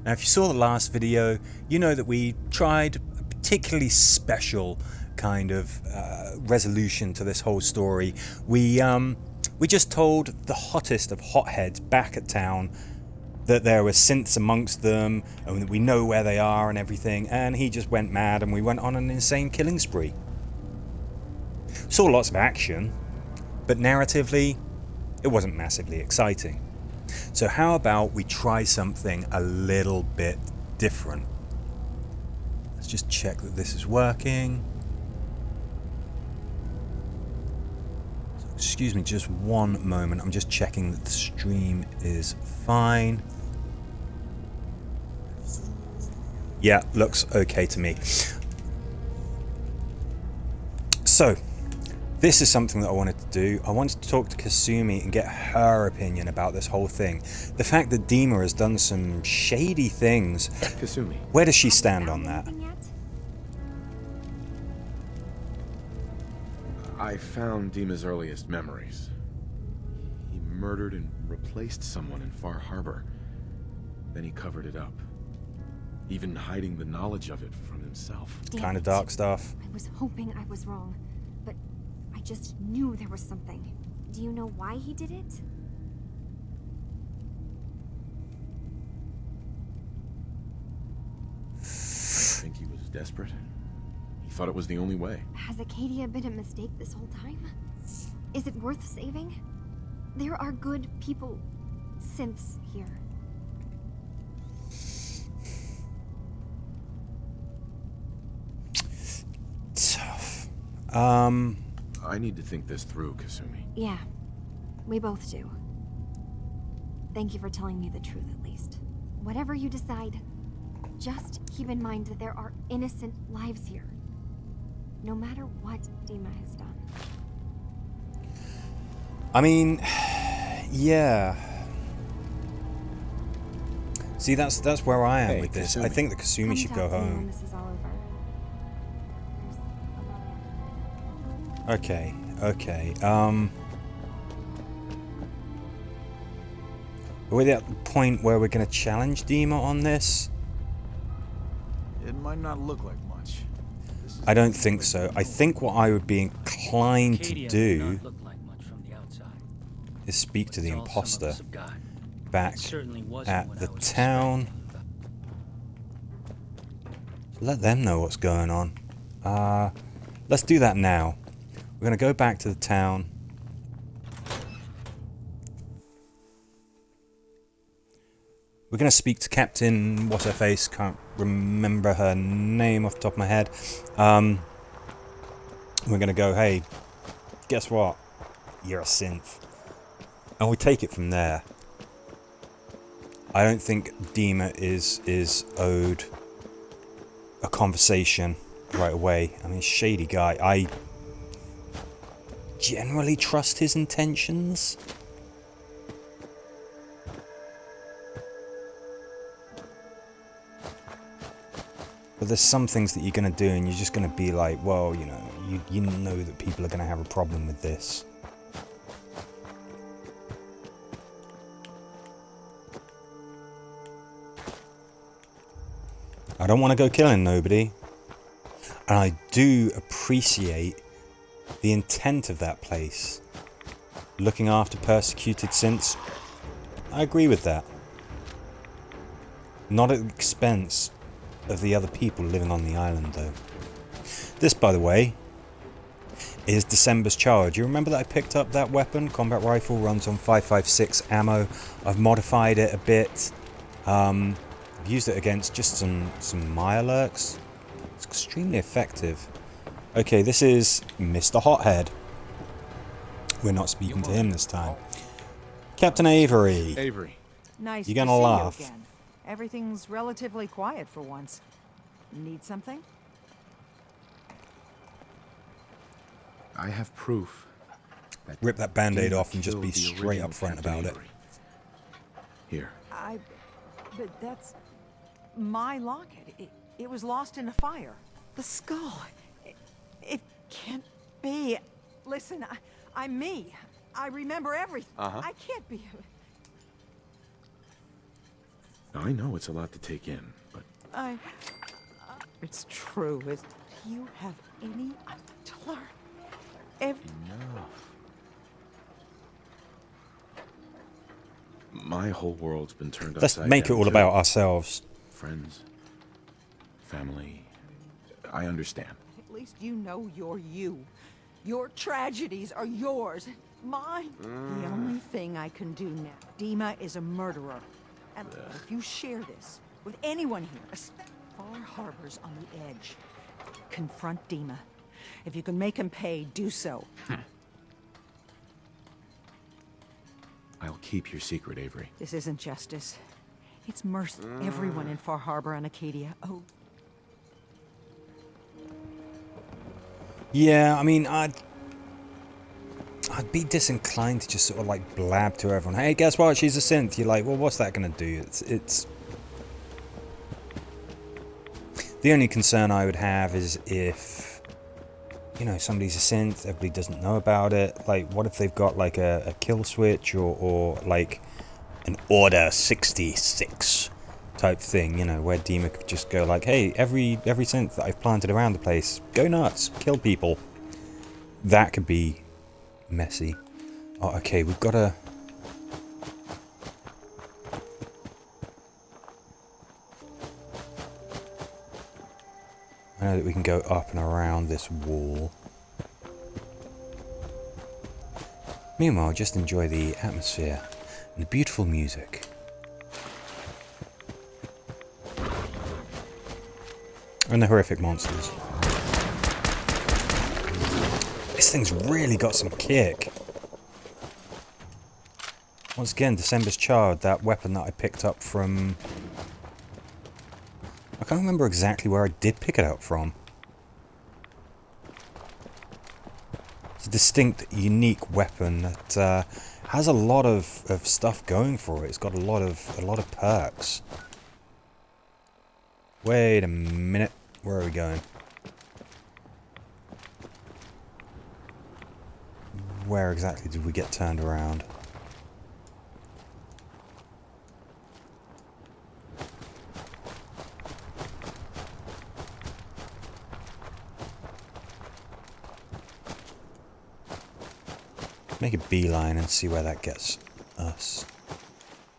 Now, if you saw the last video, you know that we tried a particularly special kind of resolution to this whole story. We just told the hottest of hotheads back at town that there were synths amongst them and that we know where they are and everything, and he just went mad and we went on an insane killing spree. Saw lots of action, but narratively it wasn't massively exciting. So how about we try something a little bit different? Let's just check that this is working. Excuse me just one moment, I'm just checking that the stream is fine. Yeah, looks okay to me. So, this is something that I wanted to do. I wanted to talk to Kasumi and get her opinion about this whole thing. The fact that Dima has done some shady things. Kasumi. Where does she stand on that? I found Dima's earliest memories. He murdered and replaced someone in Far Harbor. Then he covered it up, even hiding the knowledge of it from himself. Kind of dark stuff. I was hoping I was wrong, but I just knew there was something. Do you know why he did it? I think he was desperate. He thought it was the only way. Has Acadia been a mistake this whole time? Is it worth saving? There are good people, synths here. Tough. I need to think this through, Kasumi. Yeah, we both do. Thank you for telling me the truth at least. Whatever you decide, just keep in mind that there are innocent lives here. No matter what Dima has done. I mean, yeah. See, that's where I am with this. Kasumi. I think that Kasumi should go home. This is all over. Okay. Are we at the point where we're going to challenge Dima on this? It might not look like much. I don't think so. I think what I would be inclined to do is speak to the imposter back at the town. Let them know what's going on. Let's do that now. We're going to go back to the town. We're going to speak to Captain What's-Her-Face. Can't remember her name off the top of my head. We're going to go, hey, guess what? You're a synth. And we take it from there. I don't think Dima is owed a conversation right away. I mean, shady guy. I generally trust his intentions. But there's some things that you're going to do and you're just going to be like, well, you know, you know that people are going to have a problem with this. I don't want to go killing nobody. And I do appreciate the intent of that place. Looking after persecuted synths. I agree with that. Not at the expense of the other people living on the island, though. This, by the way, is December's Charge. You remember that I picked up that weapon? Combat rifle, runs on 5.56 ammo. I've modified it a bit. I've used it against just some Mirelurks. It's extremely effective. Okay, this is Mr. Hothead. We're not speaking to him this time. Captain Avery. Avery. Nice You're to gonna see laugh. you again. Everything's relatively quiet for once. Need something? I have proof. Rip that band-aid Dima off and just be killed the straight original up front Captain about it. Avery. Here. But that's my locket. It was lost in a fire. The skull. It can't be. Listen, I'm me. I remember everything. Uh-huh. I can't be. I know it's a lot to take in, but It's true. Do you have any to learn? enough. My whole world's been turned Let's upside make it down, all too. about ourselves. Friends, family. I understand. At least you know you're you. Your tragedies are yours. Mine. The only thing I can do now. Dima is a murderer. And if you share this with anyone here, especially Far Harbor's on the edge. Confront Dima. If you can make him pay, do so. I'll keep your secret, Avery. This isn't justice. It's mercy. Everyone in Far Harbor and Acadia. Oh, Yeah, I mean, I'd be disinclined to just sort of like blab to everyone, hey, guess what, she's a synth. You're like, well, what's that gonna do? It's the only concern I would have is if, you know, somebody's a synth, everybody doesn't know about it. Like, what if they've got like a kill switch or like an Order 66 type thing, you know, where Dima could just go like, hey, every synth that I've planted around the place, go nuts, kill people. That could be messy. Oh, okay, we've got to... I know that we can go up and around this wall. Meanwhile, just enjoy the atmosphere and the beautiful music. And the horrific monsters. This thing's really got some kick. Once again, December's Child, that weapon that I picked up from... I can't remember exactly where I did pick it up from. It's a distinct, unique weapon that has a lot of stuff going for it. It's got a lot of perks. Wait a minute. Where are we going? Where exactly did we get turned around? Make a beeline and see where that gets us.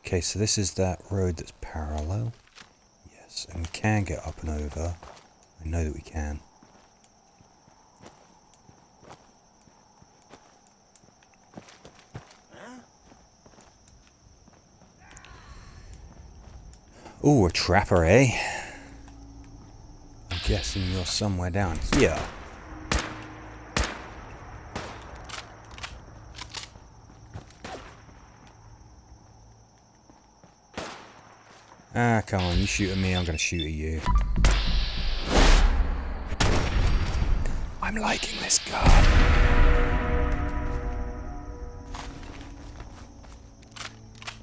Okay, so this is that road that's parallel. Yes, and we can get up and over. I know that we can. Ooh, a trapper, eh? I'm guessing you're somewhere down here. Ah, come on, you shoot at me, I'm gonna shoot at you. I'm liking this gun.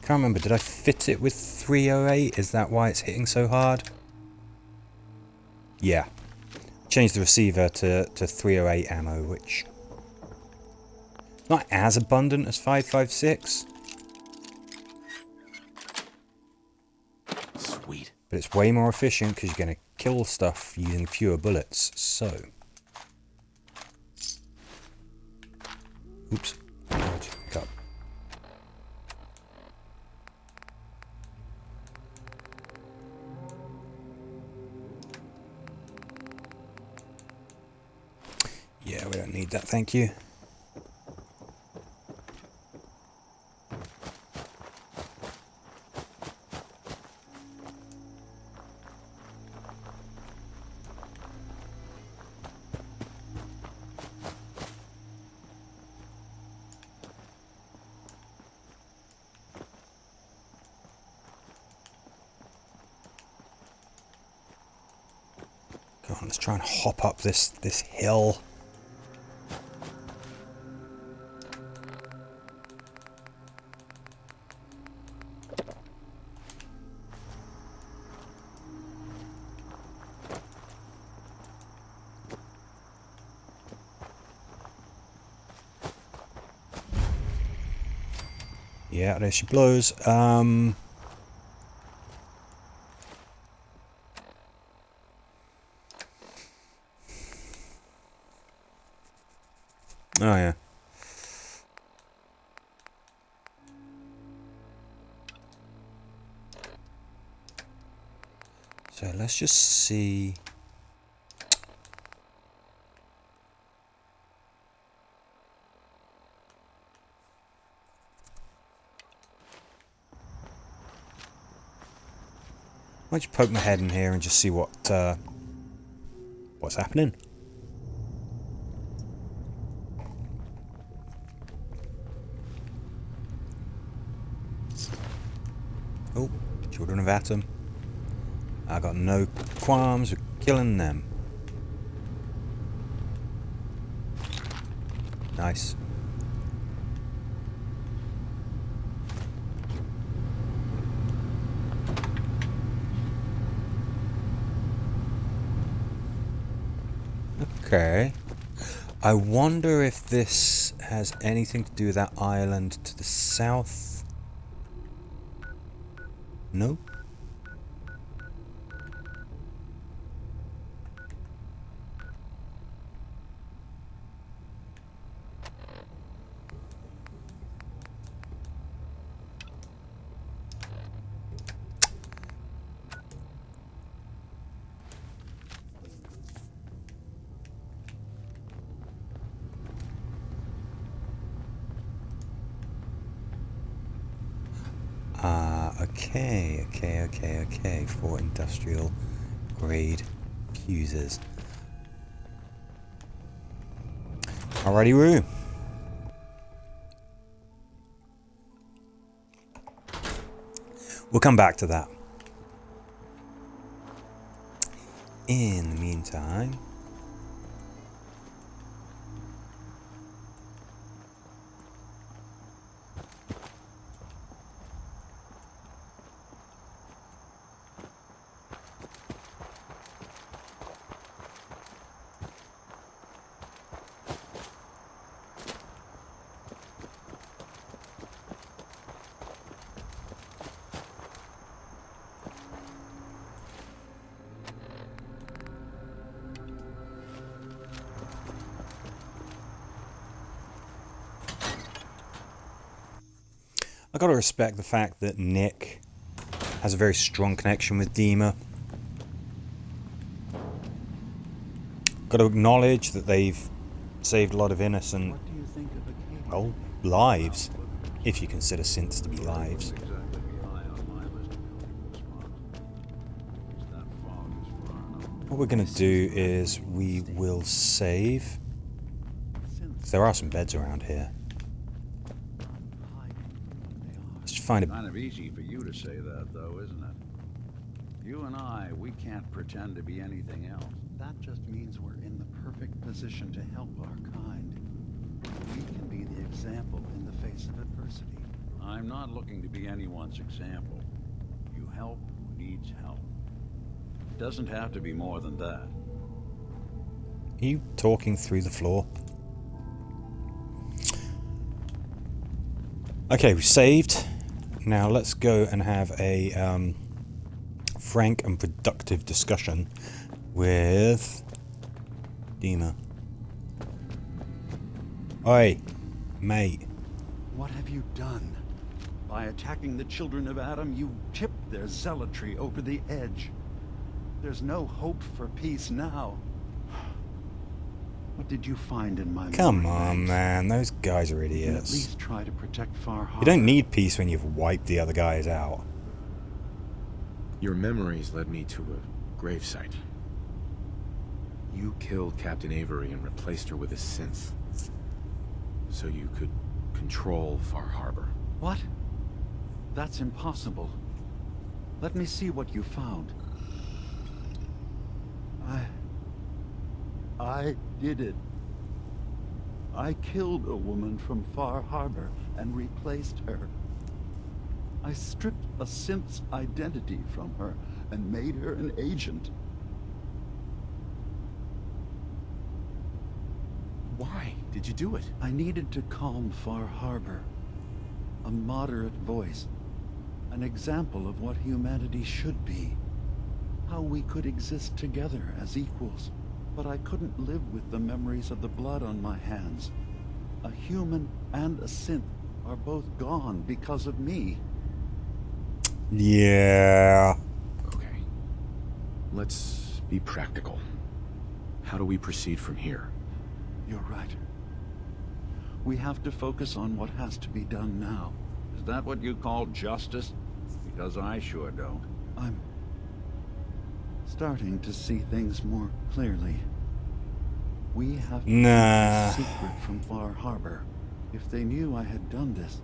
Can't remember, did I fit it with 308? Is that why it's hitting so hard? Yeah. Changed the receiver to 308 ammo, which... not as abundant as 5.56. Sweet. But it's way more efficient because you're going to kill stuff using fewer bullets, so... Oops. Dodge. Cut. Yeah, we don't need that, thank you. Go on, let's try and hop up this hill. Yeah, there she blows. Oh, yeah. So let's just see. Why don't you poke my head in here and just see what's happening? Oh, children of Atom. I got no qualms with killing them. Nice. Okay. I wonder if this has anything to do with that island to the south. No. Okay. For industrial grade fuses. Alrighty, woo. We'll come back to that. In the meantime, I gotta respect the fact that Nick has a very strong connection with Dima. Gotta acknowledge that they've saved a lot of innocent, well, lives, if you consider synths to be lives. What we're gonna do is we will save. There are some beds around here. Find it. Kind of easy for you to say that, though, isn't it? You and I, we can't pretend to be anything else. That just means we're in the perfect position to help our kind. We can be the example in the face of adversity. I'm not looking to be anyone's example. You help who needs help. It doesn't have to be more than that. Are you talking through the floor? Okay, we've saved. Now let's go and have a frank and productive discussion with Dima. Oi, mate. What have you done? By attacking the children of Adam, you tipped their zealotry over the edge. There's no hope for peace now. What did you find in my Come on, man. Those guys are At idiots. least try to protect Far Harbor. You don't need peace when you've wiped the other guys out. Your memories led me to a gravesite. You killed Captain Avery and replaced her with a synth. So you could control Far Harbor. What? That's impossible. Let me see what you found. I did it. I killed a woman from Far Harbor and replaced her. I stripped a synth's identity from her and made her an agent. Why did you do it? I needed to calm Far Harbor. A moderate voice. An example of what humanity should be. How we could exist together as equals. But I couldn't live with the memories of the blood on my hands. A human and a synth are both gone because of me. Yeah. Okay. Let's be practical. How do we proceed from here? You're right. We have to focus on what has to be done now. Is that what you call justice? Because I sure don't. I'm starting to see things more clearly. We have to keep Nah. this secret from Far Harbor. If they knew I had done this,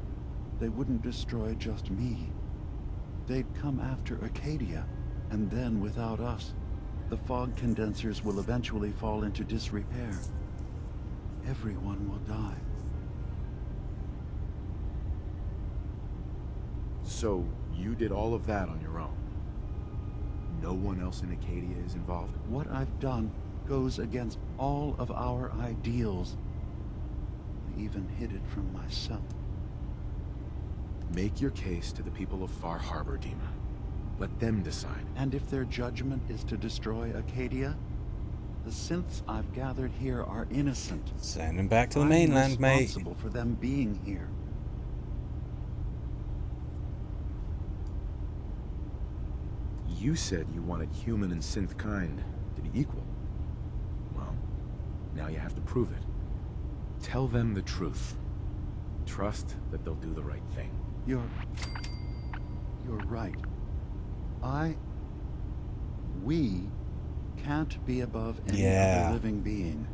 they wouldn't destroy just me. They'd come after Acadia, and then without us, the fog condensers will eventually fall into disrepair. Everyone will die. So, you did all of that on your own? No one else in Acadia is involved? What I've done goes against all of our ideals. I even hid it from myself. Make your case to the people of Far Harbor, Dima. Let them decide. And if their judgment is to destroy Acadia, the synths I've gathered here are innocent. Send them back to the mainland, I'm mate. responsible for them being here. You said you wanted human and synth kind to be equal. Well, now you have to prove it. Tell them the truth. Trust that they'll do the right thing. You're right. We can't be above any Yeah. other living being.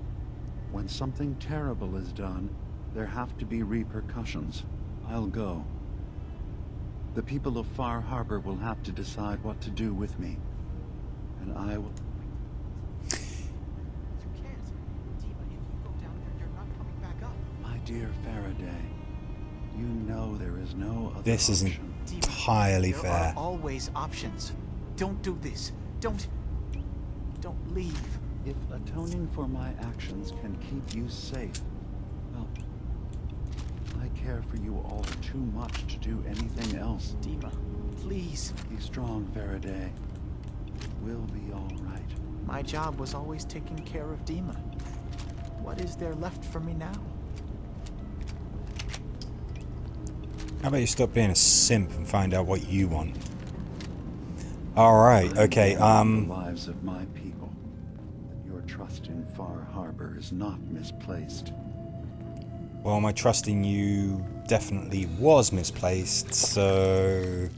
When something terrible is done, there have to be repercussions. I'll go. The people of Far Harbor will have to decide what to do with me. And I will... You can't. Dima, if you go down there, you're not coming back up. My dear Faraday, you know there is no other This isn't option. entirely There fair. are always options. Don't do this. Don't leave. If atoning for my actions can keep you safe, well, I care for you all too much to do anything else. Dima, please. Be strong, Faraday. We'll be all right. My job was always taking care of Dima. What is there left for me now? How about you stop being a simp and find out what you want? Alright, okay, The lives of my people. Your trust in Far Harbor is not misplaced. well, my trust in you definitely was misplaced, so...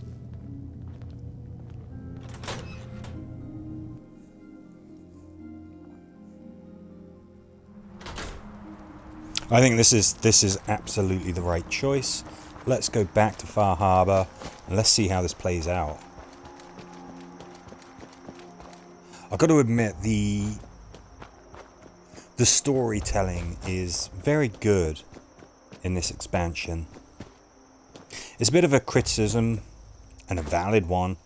I think this is absolutely the right choice. Let's go back to Far Harbor and let's see how this plays out. I've got to admit the storytelling is very good in this expansion. It's a bit of a criticism, and a valid one,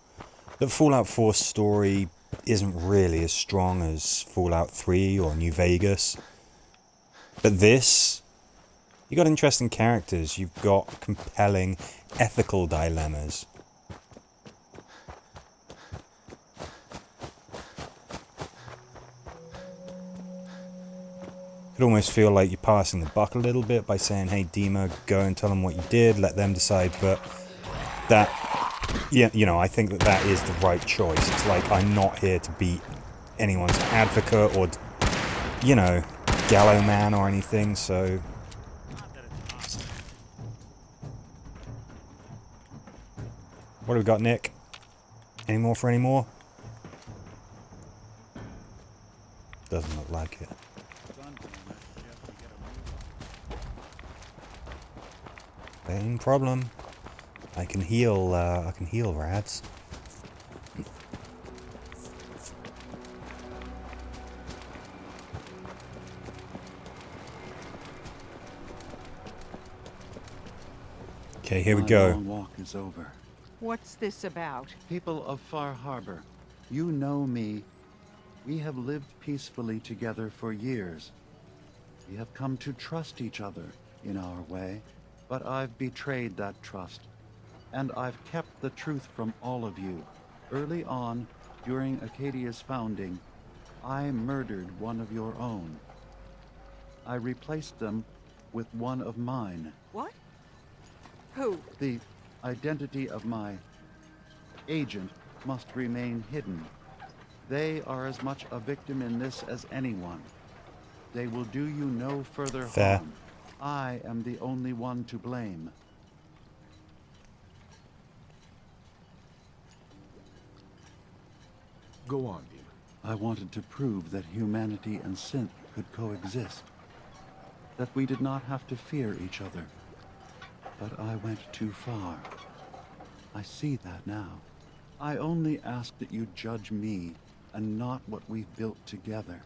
that Fallout 4's story isn't really as strong as Fallout 3 or New Vegas. But this, you've got interesting characters, you've got compelling ethical dilemmas. Could almost feel like you're passing the buck a little bit by saying, hey Dima, go and tell them what you did, let them decide, but that, yeah, you know, I think that is the right choice. It's like, I'm not here to be anyone's advocate or, you know, gallow man or anything, so... What have we got, Nick? Any more for any more? Doesn't look like it. Same problem. I can heal rads. Okay, here we My go. long walk is over. What's this about? People of Far Harbor, you know me. We have lived peacefully together for years. We have come to trust each other in our way, but I've betrayed that trust. And I've kept the truth from all of you. Early on, during Acadia's founding, I murdered one of your own. I replaced them with one of mine. What? Who? The identity of my agent must remain hidden. They are as much a victim in this as anyone. They will do you no further Fair. harm. I am the only one to blame. Go on, Dima. I wanted to prove that humanity and synth could coexist. That we did not have to fear each other. But I went too far. I see that now. I only ask that you judge me and not what we've built together.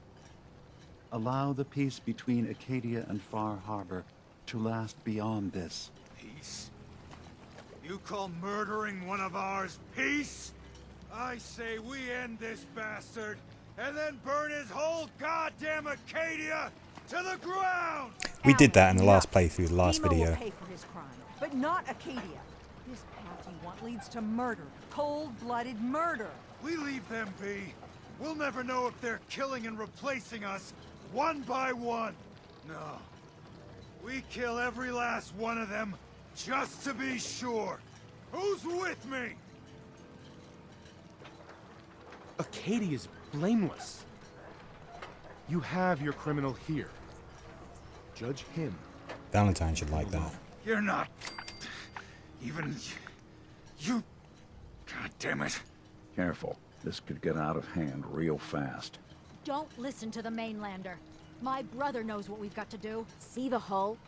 Allow the peace between Acadia and Far Harbor to last beyond this. Peace? You call murdering one of ours peace? I say we end this bastard, and then burn his whole goddamn Acadia to the ground! We did that in the last Enough. playthrough, the last Dima video. will pay for his crime, but not Acadia. This path you want leads to murder. Cold-blooded murder. We leave them be. We'll never know if they're killing and replacing us, one by one. No. We kill every last one of them, just to be sure. Who's with me? Acadia's blameless. You have your criminal here. Judge him. Valentine should like that. You're not... even... you... God damn it. Careful. This could get out of hand real fast. Don't listen to the mainlander. My brother knows what we've got to do. See the hull?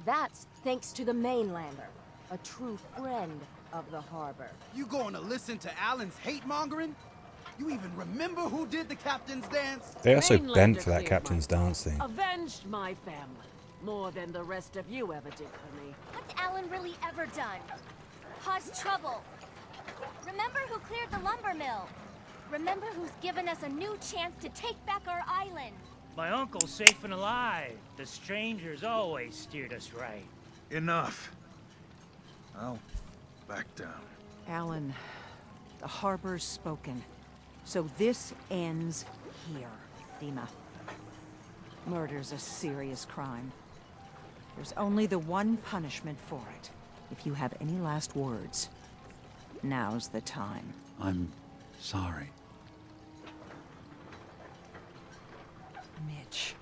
That's thanks to the mainlander. A true friend of the harbor. You going to listen to Alan's hate-mongering? You even remember who did the captain's dance? They are so Mainlander bent for that cleared captain's my dance thing. Avenged my family. More than the rest of you ever did for me. What's Alan really ever done? Caused trouble. Remember who cleared the lumber mill? Remember who's given us a new chance to take back our island? My uncle's safe and alive. The strangers always steered us right. Enough. I'll back down. Alan, the harbor's spoken. So this ends here, Dima. Murder's a serious crime. There's only the one punishment for it. If you have any last words, now's the time. I'm sorry. Mitch.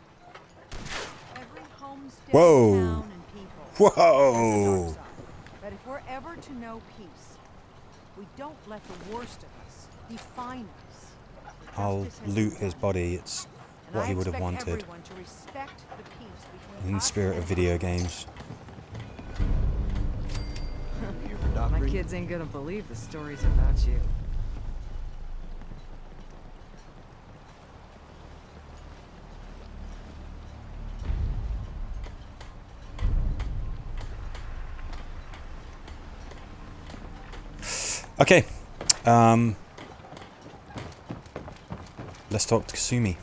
Every homestead, Whoa. town, and people Whoa! has a dark side. But if we're ever to know peace, we don't let the worst of us define us. I'll Justice has loot been his done. body. It's And what I he would have expect wanted everyone to respect the peace between in the us spirit of and video games. My kids ain't gonna believe the stories about you. Okay. Let's talk to Kasumi.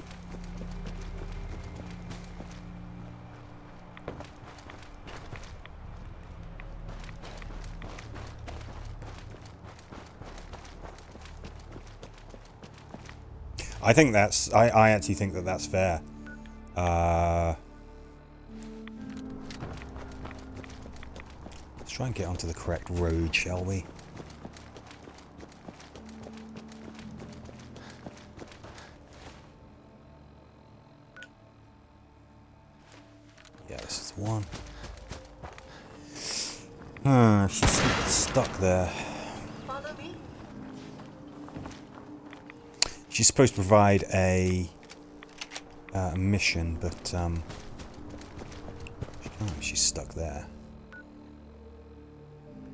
I think that's... I actually think that that's fair. Let's try and get onto the correct road, shall we? Yeah, this is the one. She's stuck there. Follow me. She's supposed to provide a mission, but she's stuck there.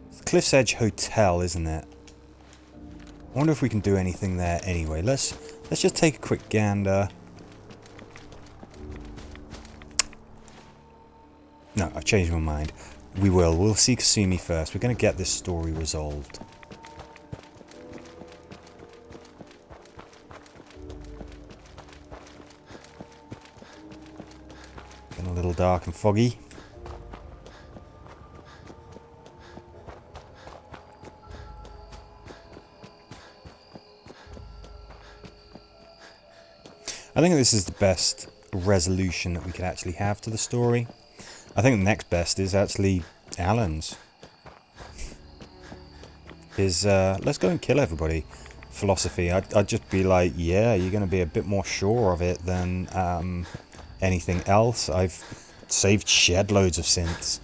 It's the Cliff's Edge Hotel, isn't it? I wonder if we can do anything there anyway. Let's just take a quick gander. No, I've changed my mind. We'll see Kasumi first. We're going to get this story resolved. Getting a little dark and foggy. I think this is the best resolution that we could actually have to the story. I think the next best is actually Alan's. His let's go and kill everybody philosophy. I'd just be like, yeah, you're going to be a bit more sure of it than anything else. I've saved shed loads of synths.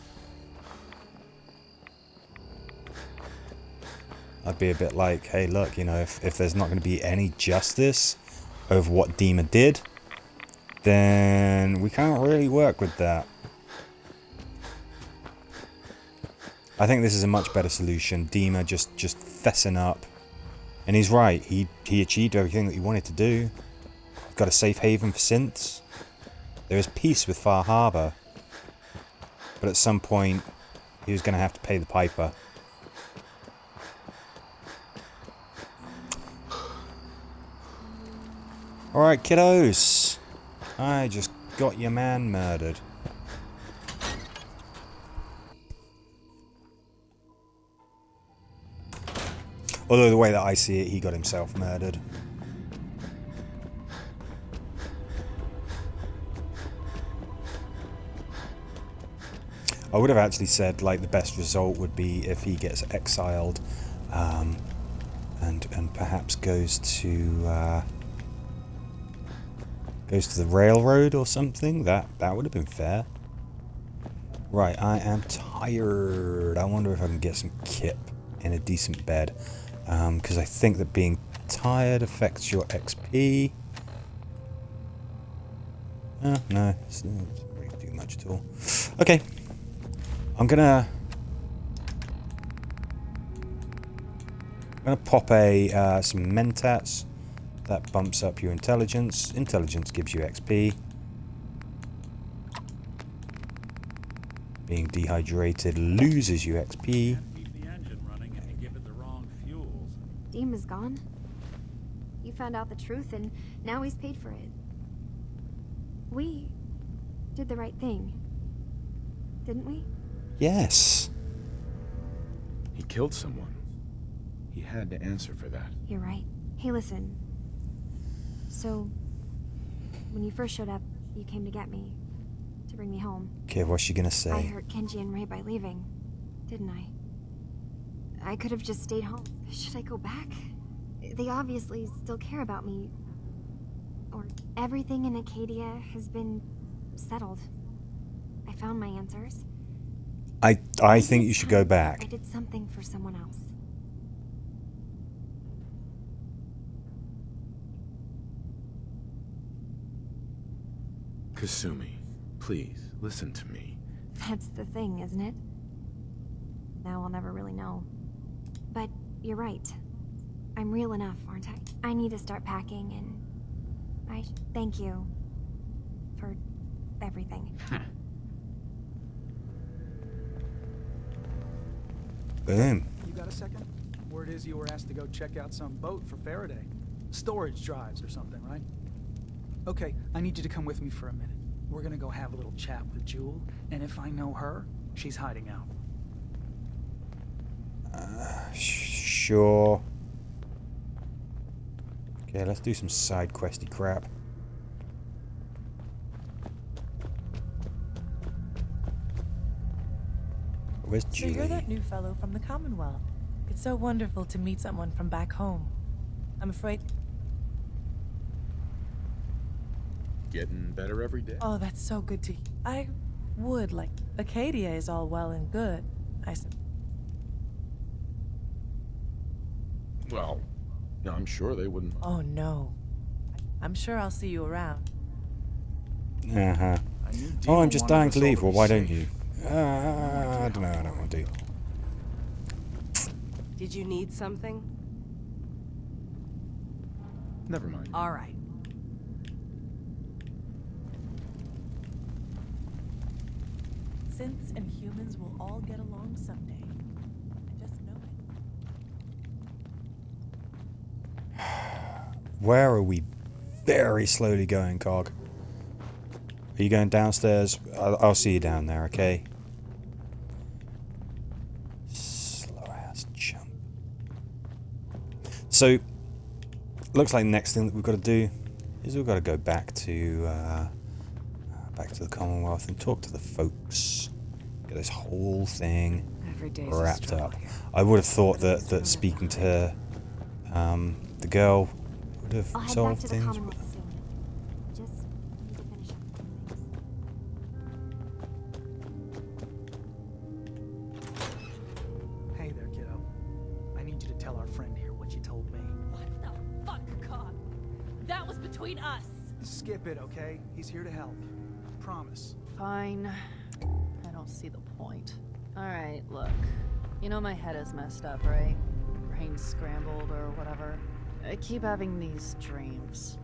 I'd be a bit like, hey, look, you know, if there's not going to be any justice over what Dima did, then we can't really work with that. I think this is a much better solution. Dima just fessing up. And he's right, he achieved everything that he wanted to do. He's got a safe haven for synths. There is peace with Far Harbour. But at some point, he was going to have to pay the piper. Alright, kiddos. I just got your man murdered. Although the way that I see it, he got himself murdered. I would have actually said, like, the best result would be if he gets exiled, and perhaps goes to the railroad or something. That would have been fair. Right, I am tired. I wonder if I can get some kip in a decent bed, because I think that being tired affects your XP. No, it doesn't really do much at all. Okay. I'm gonna pop some mentats. That bumps up your intelligence. Intelligence gives you XP. Being dehydrated loses you XP. Keep the engine running and give it the wrong fuels. Dima's gone. You found out the truth and now he's paid for it. We did the right thing, didn't we? Yes. He killed someone. He had to answer for that. You're right. Hey, listen. So, when you first showed up, you came to get me. To bring me home. Okay, what's she gonna say? I hurt Kenji and Ray by leaving, didn't I? I could have just stayed home. Should I go back? They obviously still care about me. Or everything in Acadia has been settled. I found my answers. I think you should go back. I did something for someone else. Kasumi, please, listen to me. That's the thing, isn't it? Now I'll never really know. But you're right. I'm real enough, aren't I? I need to start packing, and I thank you for everything. Boom. You got a second? Word is you were asked to go check out some boat for Faraday. Storage drives or something, right? Okay, I need you to come with me for a minute. We're gonna go have a little chat with Jewel, and if I know her, she's hiding out. Sure. Okay, let's do some side questy crap. Where's Julie? So you're that new fellow from the Commonwealth. It's so wonderful to meet someone from back home. I'm afraid... Getting better every day. Oh, that's so good to hear. I would like... Acadia is all well and good. Well, I'm sure they wouldn't. Oh, no. I'm sure I'll see you around. Uh-huh. Oh, I'm just dying to leave. Well, why don't you? I don't know. I don't want to. Did you need something? Never mind. All right. Synths and humans will all get along someday. I just know it. Where are we very slowly going, Cog? Are you going downstairs? I'll see you down there, okay? Slow ass jump. So, looks like the next thing that we've got to do is we've got to go back to Back to the Commonwealth and talk to the folks. Get this whole thing wrapped up. I would have thought that speaking to the girl would have solved things. Just need to finish up a few things. Hey there, kiddo. I need you to tell our friend here what you told me. What the fuck, Con? That was between us. Skip it, okay? He's here to help. Promise. Fine. I don't see the point. Alright, look. You know my head is messed up, right? Brain scrambled or whatever. I keep having these dreams.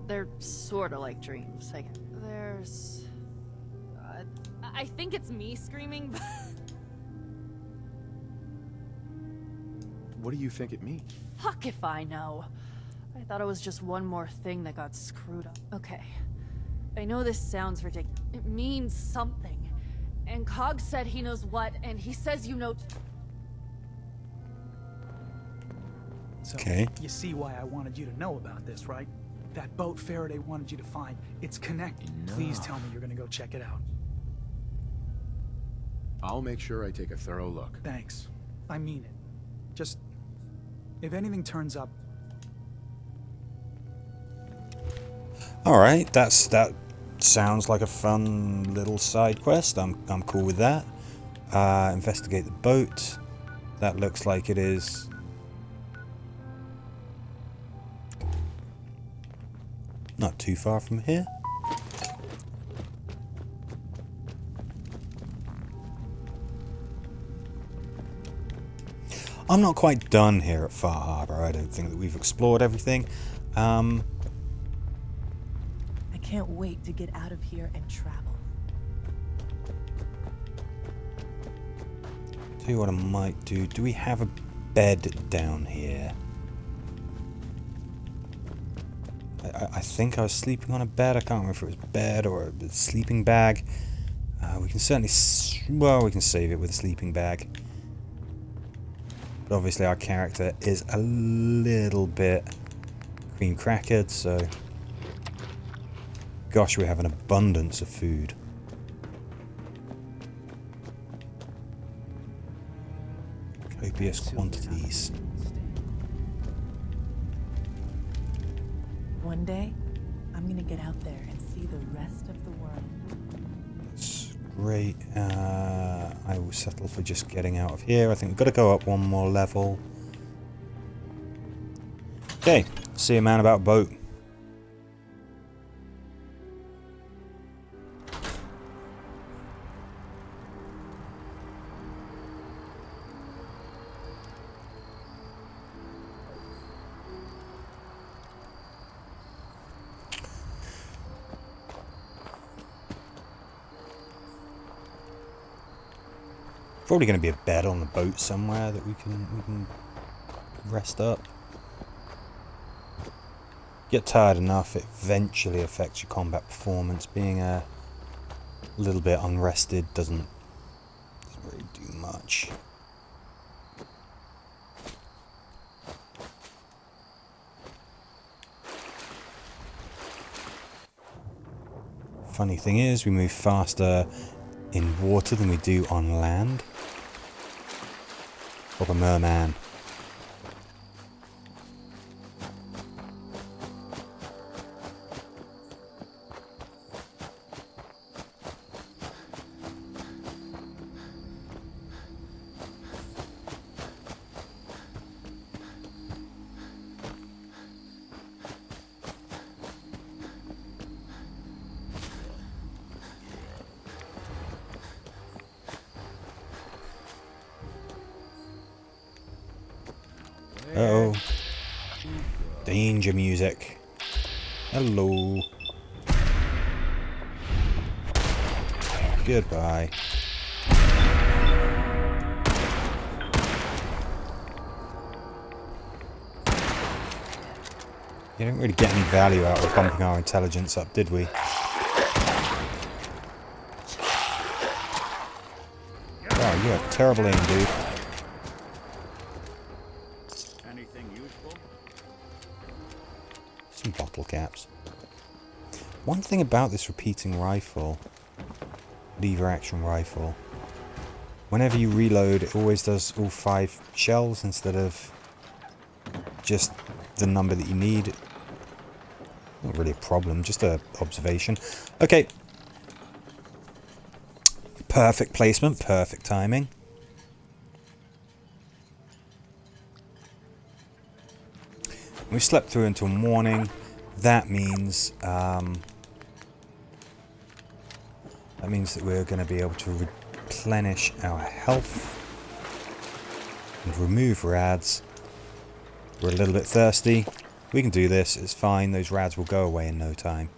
They're sorta like dreams. Like, there's... I think it's me screaming, but... What do you think it means? Fuck if I know. I thought it was just one more thing that got screwed up. Okay. I know this sounds ridiculous. It means something. And Cog said he knows what, and he says you know... So, Okay. you see why I wanted you to know about this, right? That boat Faraday wanted you to find. It's connected. Please tell me you're gonna go check it out. I'll make sure I take a thorough look. Thanks. I mean it. Just... if anything turns up... Alright, that sounds like a fun little side quest. I'm cool with that. Investigate the boat. That looks like it is... not too far from here. I'm not quite done here at Far Harbour. I don't think that we've explored everything. I can't wait to get out of here and travel. Tell you what I might do. Do we have a bed down here? I think I was sleeping on a bed. I can't remember if it was a bed or a sleeping bag. We can certainly... well, we can save it with a sleeping bag. But obviously our character is a little bit cream crackered, so... gosh, we have an abundance of food. Copious quantities. One day, I'm gonna get out there and see the rest of the world. That's great. I will settle for just getting out of here. I think we've got to go up one more level. Okay, see a man about boat. Probably going to be a bed on the boat somewhere that we can rest up. Get tired enough, it eventually affects your combat performance. Being a little bit unrested doesn't really do much. Funny thing is, we move faster in water than we do on land. Proper merman. Uh-oh. Danger music. Hello. Goodbye. You didn't really get any value out of bumping our intelligence up, did we? Wow, you have terrible aim, dude. Some bottle caps. One thing about this repeating rifle, lever action rifle, whenever you reload, it always does all 5 shells instead of just the number that you need. Not really a problem, just an observation. Okay. Perfect placement, perfect timing. We've slept through until morning. That means that we're going to be able to replenish our health and remove rads. We're a little bit thirsty. We can do this. It's fine. Those rads will go away in no time.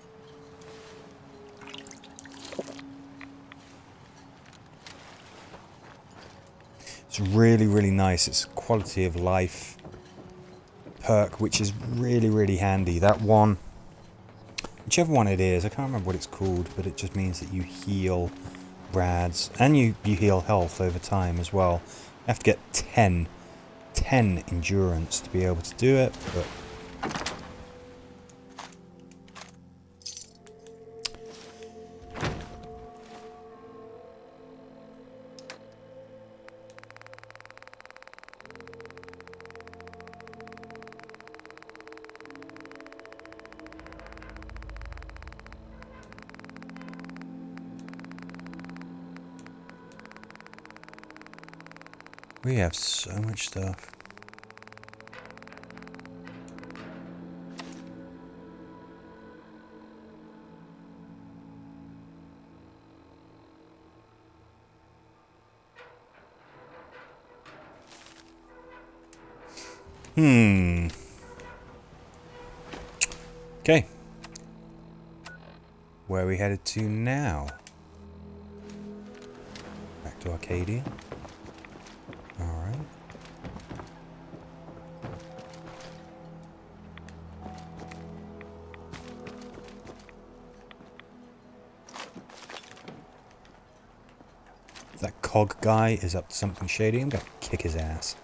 It's really, really nice. It's quality of life perk, which is really, really handy. That one, whichever one it is, I can't remember what it's called, but it just means that you heal rads and you heal health over time as well. You have to get 10 endurance to be able to do it, but we have so much stuff. Okay. Where are we headed to now? Back to Arcadia. Alright. That cog guy is up to something shady. I'm gonna kick his ass.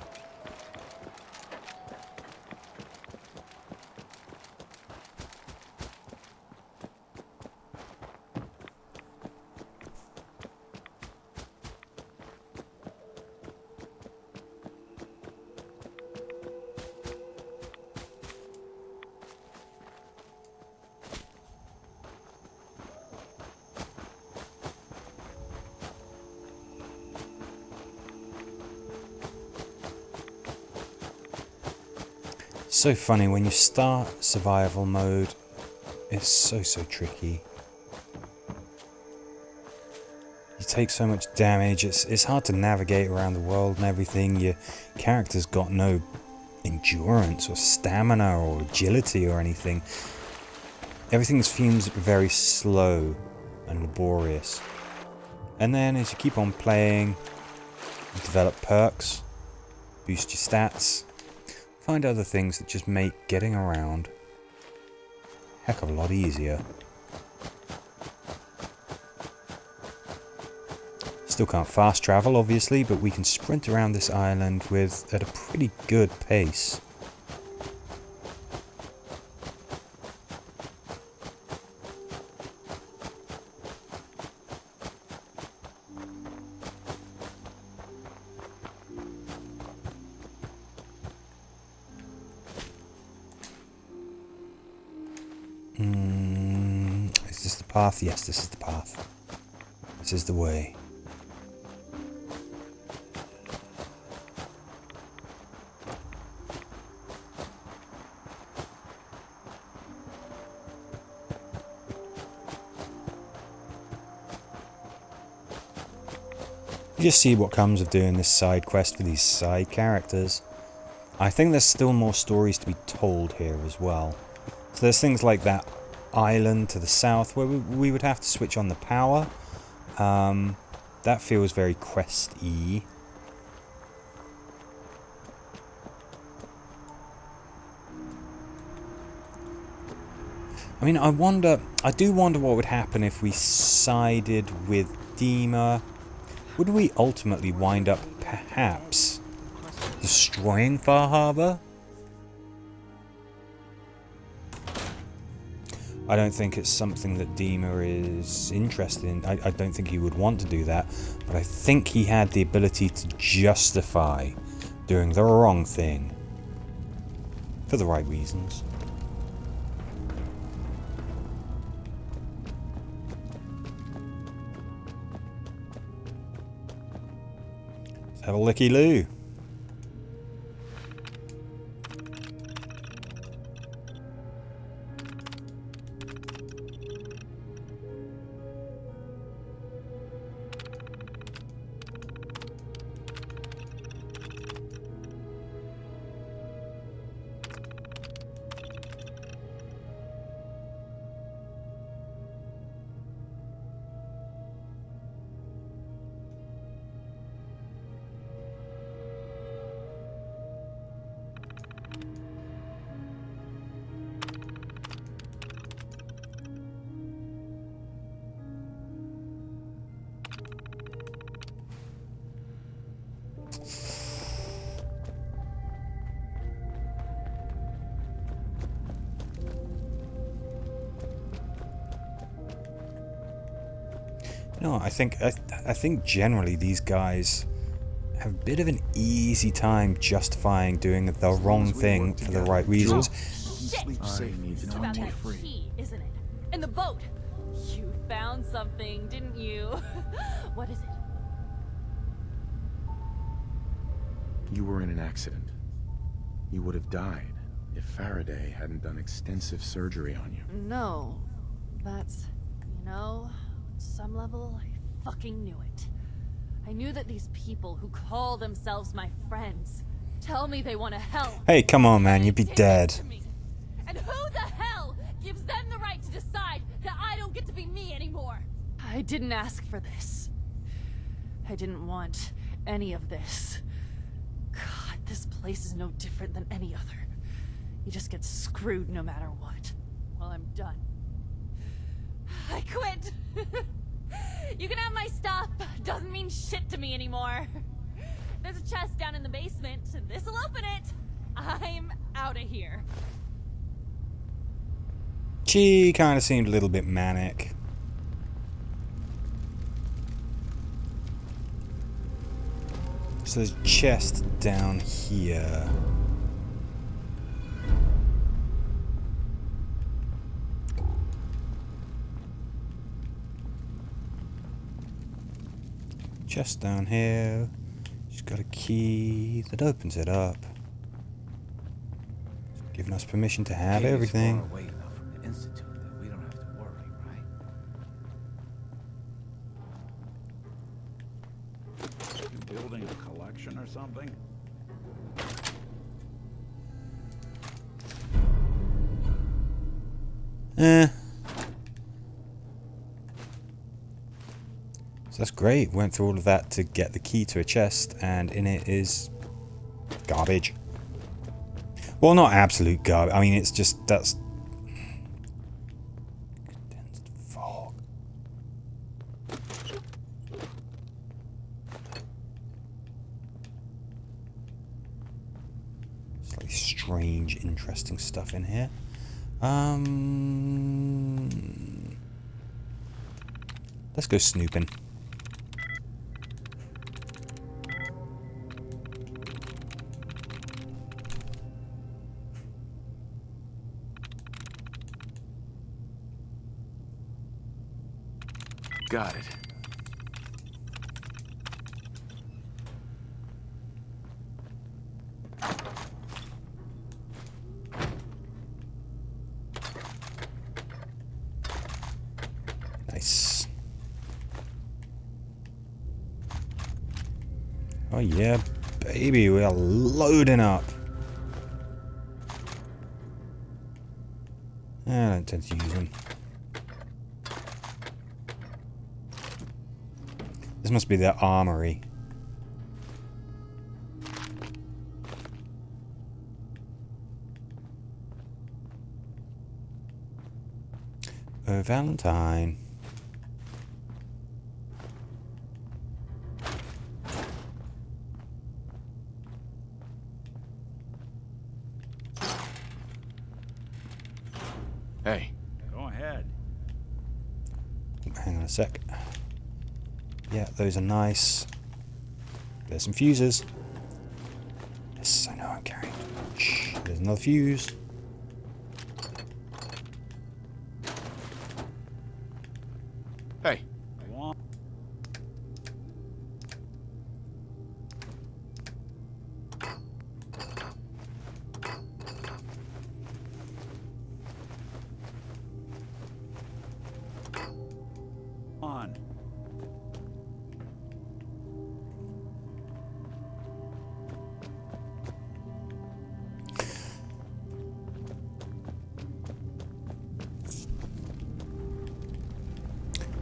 So funny, when you start survival mode, it's so tricky. You take so much damage, it's hard to navigate around the world and everything. Your character's got no endurance or stamina or agility or anything. Everything seems very slow and laborious. And then as you keep on playing, you develop perks, boost your stats, find other things that just make getting around a heck of a lot easier. Still can't fast travel, obviously, but we can sprint around this island at a pretty good pace. Is this the path? Yes, this is the path. This is the way. You just see what comes of doing this side quest for these side characters. I think there's still more stories to be told here as well. So there's things like that island to the south where we would have to switch on the power. That feels very quest-y. I mean, I do wonder what would happen if we sided with Dima. Would we ultimately wind up perhaps destroying Far Harbour? I don't think it's something that Dima is interested in. I don't think he would want to do that, but I think he had the ability to justify doing the wrong thing for the right reasons. Let's have a looky-loo. No, I think generally these guys have a bit of an easy time justifying doing the wrong thing for the right reasons. Shit! It's about that key, isn't it? And the boat! You found something, didn't you? What is it? You were in an accident. You would have died if Faraday hadn't done extensive surgery on you. No, that's, you know, on some level, I fucking knew it. I knew that these people who call themselves my friends tell me they want to help. Hey, come on, man, you'd be dead. And who the hell gives them the right to decide that I don't get to be me anymore? I didn't ask for this. I didn't want any of this. God, this place is no different than any other. You just get screwed no matter what. Well, I'm done. I quit. You can have my stuff. Doesn't mean shit to me anymore. There's a chest down in the basement. This'll open it. I'm out of here. She kind of seemed a little bit manic. So there's a chest down here. Chest down here. She's got a key that opens it up. Giving us permission to have everything. Far away enough from the Institute that we don't have to worry, right? You building a collection or something? So that's great. Went through all of that to get the key to a chest, and in it is garbage. Well, not absolute garbage. I mean, it's just that's condensed fog. Slightly strange, interesting stuff in here. Let's go snooping. Got it. Nice. Oh yeah, baby, we are loading up. I don't tend to use them. This must be their armory. Oh, Valentine. Hey. Go ahead. Hang on a sec. Yeah, those are nice. There's some fuses. Yes, I know I'm carrying. Shh, there's another fuse. Hey. On.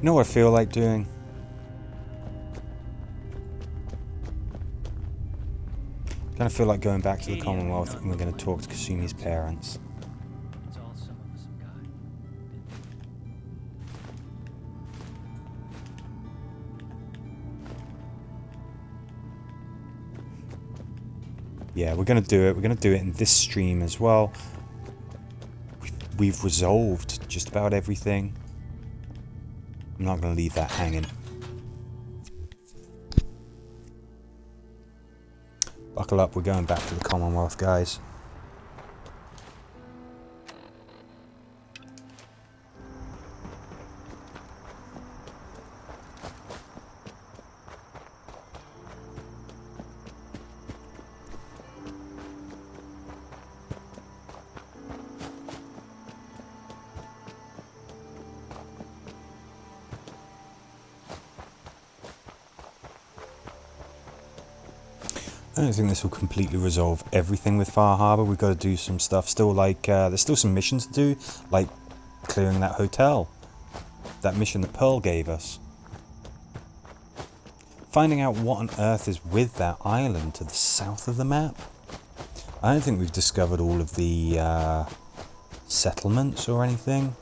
You know what I feel like doing? I kind of feel like going back to the Commonwealth and we're going to talk to Kasumi's parents. It's all some of us have got. Yeah, we're going to do it. We're going to do it in this stream as well. We've resolved just about everything. I'm not going to leave that hanging. Buckle up, we're going back to the Commonwealth, guys. I don't think this will completely resolve everything with Far Harbour. We've got to do some stuff still, like there's still some missions to do, like clearing that hotel. That mission that Pearl gave us. Finding out what on earth is with that island to the south of the map. I don't think we've discovered all of the settlements or anything.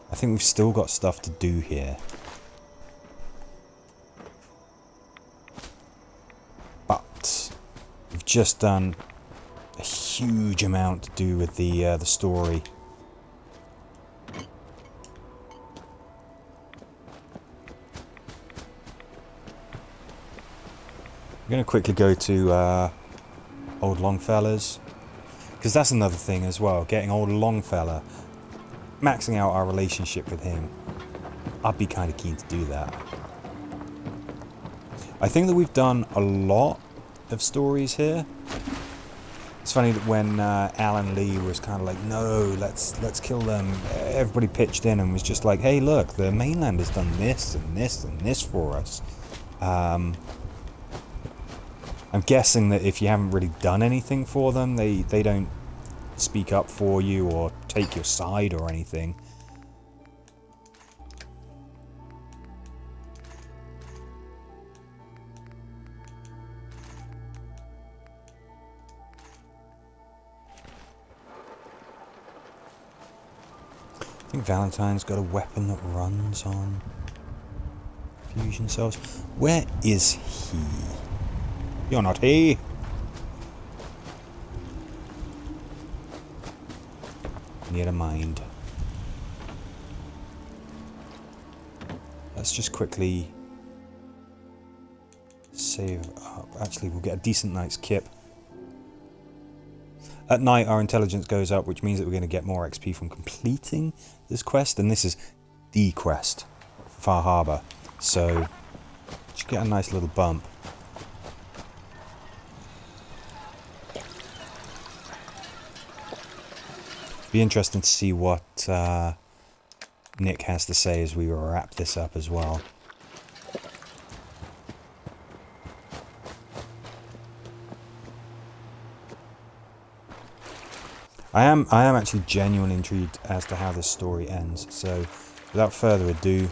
I think we've still got stuff to do here. We've just done a huge amount to do with the story. I'm going to quickly go to Old Longfellas, because that's another thing as well, getting Old Longfella, maxing out our relationship with him. I'd be kind of keen to do that. I think that we've done a lot of stories here. It's funny that when Alan Lee was kind of like, no, let's kill them, everybody pitched in and was just like, hey, look, the mainland has done this and this and this for us. I'm guessing that if you haven't really done anything for them, they don't speak up for you or take your side or anything. I think Valentine's got a weapon that runs on fusion cells. Where is he? You're not he. Need a mind. Let's just quickly save up. Actually, we'll get a decent night's kip. At night, our intelligence goes up, which means that we're going to get more XP from completing this quest. And this is the quest for Far Harbour. So, should get a nice little bump. Be interesting to see what Nick has to say as we wrap this up as well. I am actually genuinely intrigued as to how this story ends. So, without further ado,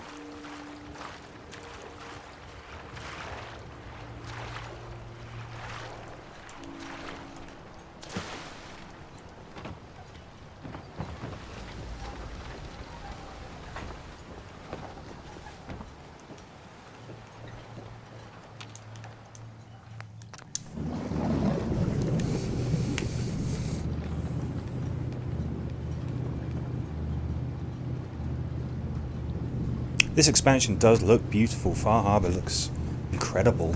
This expansion does look beautiful. Far Harbour looks incredible.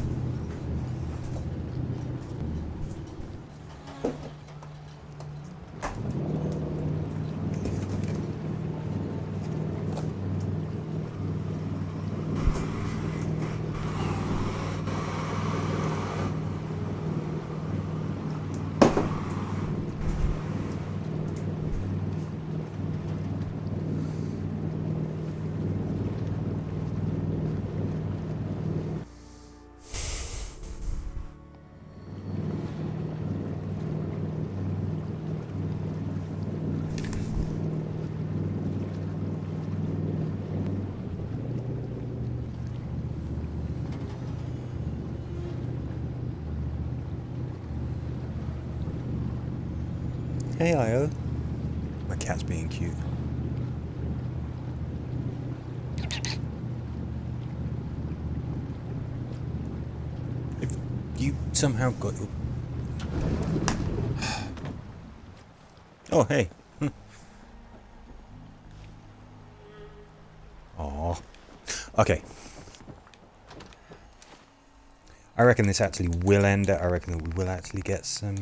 Hey, Io. My cat's being cute. If you somehow got... Oh, hey. Aw. Okay. I reckon this actually will end it. I reckon that we will actually get some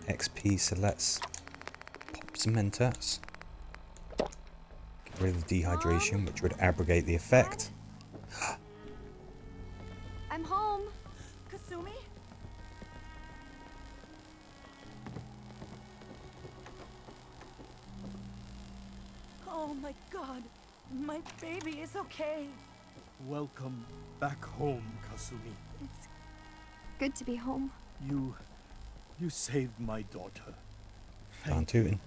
XP, so let's pop some Mentats. Get rid of the dehydration, which would abrogate the effect. I'm home. Kasumi? Oh my god. My baby is okay. Welcome back home, Kasumi. It's good to be home. You saved my daughter. Darn tootin'.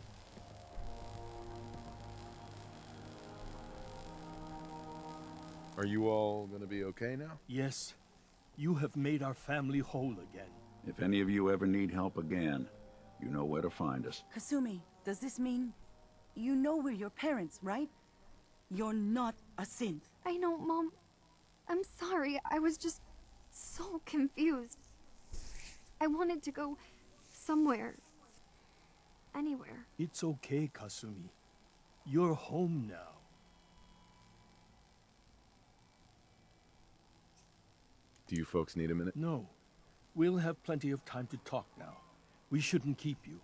Are you all gonna be okay now? Yes, you have made our family whole again. If any of you ever need help again, you know where to find us. Kasumi, does this mean you know we're your parents, right? You're not a synth. I know, Mom. I'm sorry. I was just so confused. I wanted to go somewhere. Anywhere. It's okay, Kasumi. You're home now. Do you folks need a minute? No. We'll have plenty of time to talk now. We shouldn't keep you.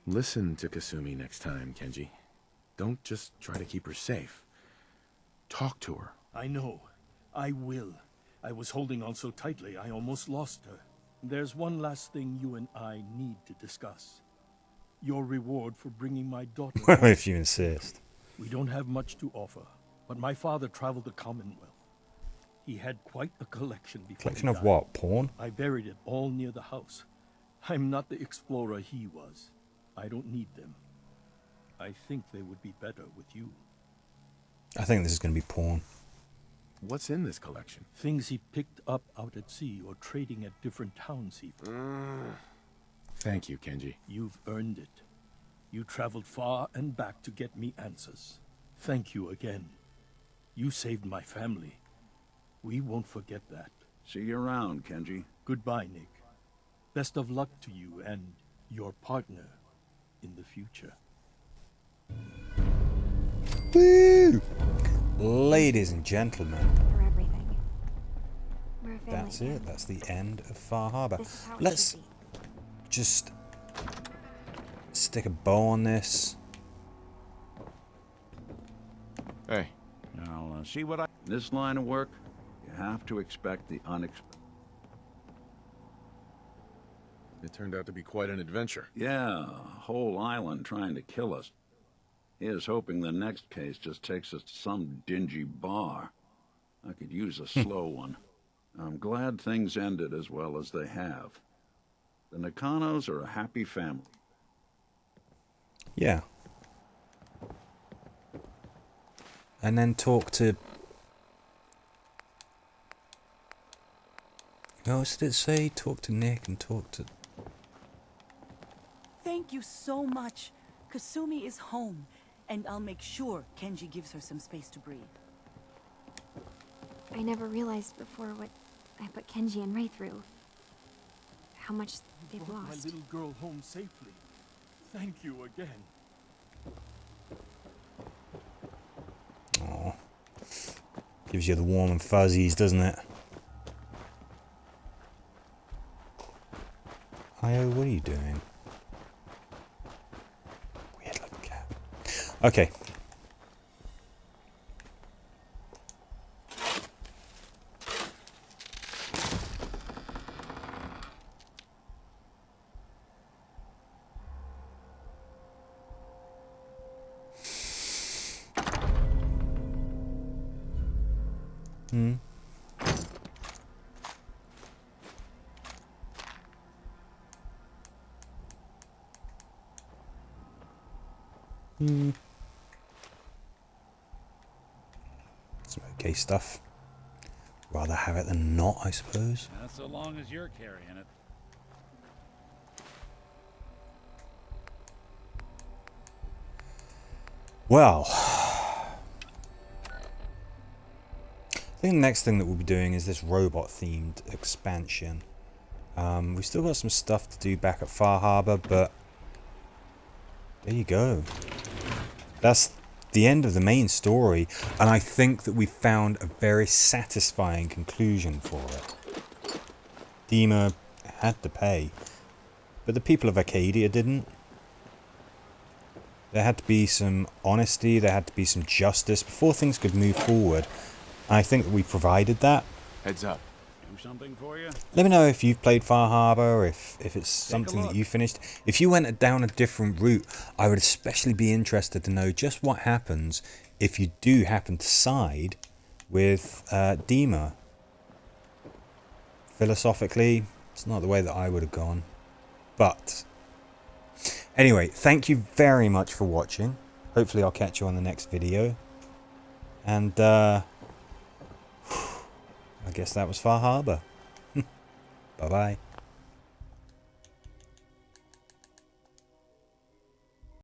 Listen to Kasumi next time, Kenji. Don't just try to keep her safe. Talk to her. I know. I will. I was holding on so tightly, I almost lost her. There's one last thing you and I need to discuss. Your reward for bringing my daughter Well, home. if you insist. We don't have much to offer, but my father traveled the Commonwealth. He had quite a collection before Collection he of died. what? Porn? I buried it all near the house. I'm not the explorer he was. I don't need them. I think they would be better with you. I think this is going to be porn. What's in this collection? Things he picked up out at sea or trading at different towns even. Thank you, Kenji. You've earned it. You traveled far and back to get me answers. Thank you again. You saved my family. We won't forget that. See you around, Kenji. Goodbye, Nick. Best of luck to you and your partner in the future. Woo! Ladies and gentlemen, For everything. We're a family. that's it. That's the end of Far Harbour. This is how it Let's should be. just stick a bow on this. Hey. Now, see what I... This line of work, you have to expect the unexpected. It turned out to be quite an adventure. Yeah, a whole island trying to kill us. Here's hoping the next case just takes us to some dingy bar. I could use a slow one. I'm glad things ended as well as they have. The Nakanos are a happy family. Yeah. And then talk to... What else did it say? Talk to Nick and talk to... Thank you so much. Kasumi is home, and I'll make sure Kenji gives her some space to breathe. I never realized before what I put Kenji and Ray through. How much they've Brought lost. my little girl home safely. Thank you again. Gives you the warm and fuzzies, doesn't it? Io, what are you doing? Weird looking cat. Okay. Hmm. Hmm. Some okay stuff. Rather have it than not, I suppose. Not so long as you're carrying it. Well, I think the next thing that we'll be doing is this robot-themed expansion. We've still got some stuff to do back at Far Harbour, but there you go. That's the end of the main story, and I think that we found a very satisfying conclusion for it. Dima had to pay, but the people of Arcadia didn't. There had to be some honesty, there had to be some justice before things could move forward. And I think that we provided that. Heads up. Do something for you? Let me know if you've played Far Harbour, if it's something that you finished. If you went down a different route, I would especially be interested to know just what happens if you do happen to side with Dima. Philosophically, it's not the way that I would have gone. But anyway, thank you very much for watching. Hopefully I'll catch you on the next video. And I guess that was Far Harbour. Bye-bye.